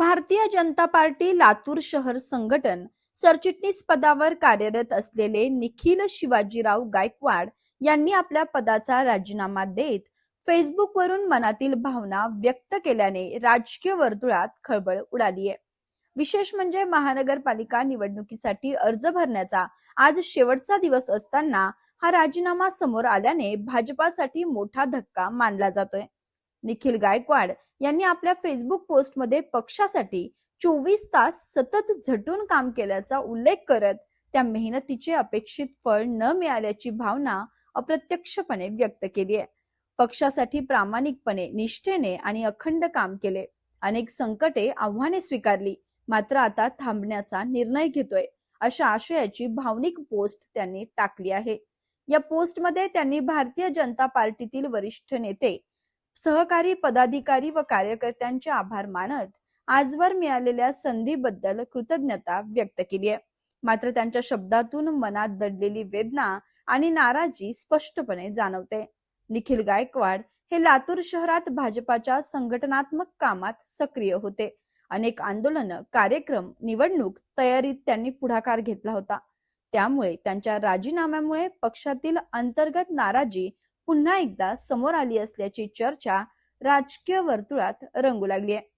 Bharatiya Janata party Latur शहर संघटन सरचिटणीस पदावर कार्यरत असलेले निखिल शिवाजीराव गायकवाड यांनी आपल्या पदाचा राजीनामा देत फेसबुकवरून मनातील भावना व्यक्त केल्याने राजकीय वर्तुळात खळबळ उडाली आहे। विशेष म्हणजे महानगरपालिका निवडणुकीसाठी अर्ज भरण्याचा आज शेवटचा दिवस असताना हा राजीनामा समोर आल्याने भाजपासाठी मोठा धक्का मानला जातोय। निखिल गायकवाड यांनी आपल्या फेसबुक पोस्टमध्ये पक्षासाठी 24 तास सतत झटून काम केल्याचा उल्लेख करत त्या मेहनतीचे अपेक्षित फळ न मिळाल्याची भावना अप्रत्यक्षपणे व्यक्त केली आहे। पक्षासाठी प्रामाणिकपणे, निष्ठेने आणि अखंड काम केले, अनेक संकटे, आव्हाने स्वीकारली, मात्र आता थांबण्याचा निर्णय घेतोय, अशा आशयाची भावनिक पोस्ट त्यांनी टाकली आहे। या पोस्टमध्ये त्यांनी भारतीय जनता पार्टीतील वरिष्ठ नेते, सहकारी, पदाधिकारी व कार्यकर्त्यांचे आभार मानत आजवर मिळालेल्या संधीबद्दल कृतज्ञता व्यक्त केली आहे। मात्र त्यांच्या शब्दातून मनात दडलेली वेदना आणि नाराजी स्पष्टपणे जाणवते। निखिल गायकवाड हे लातूर शहरात भाजपाच्या संघटनात्मक कामात सक्रिय होते। अनेक आंदोलन, कार्यक्रम, निवडणूक तयारीत त्यांनी पुढाकार घेतला होता। त्यामुळे त्यांच्या राजीनाम्यामुळे पक्षातील अंतर्गत नाराजी पुन्हा एकदा समोर आली असल्याची चर्चा राजकीय वर्तुळात रंगू लागली आहे।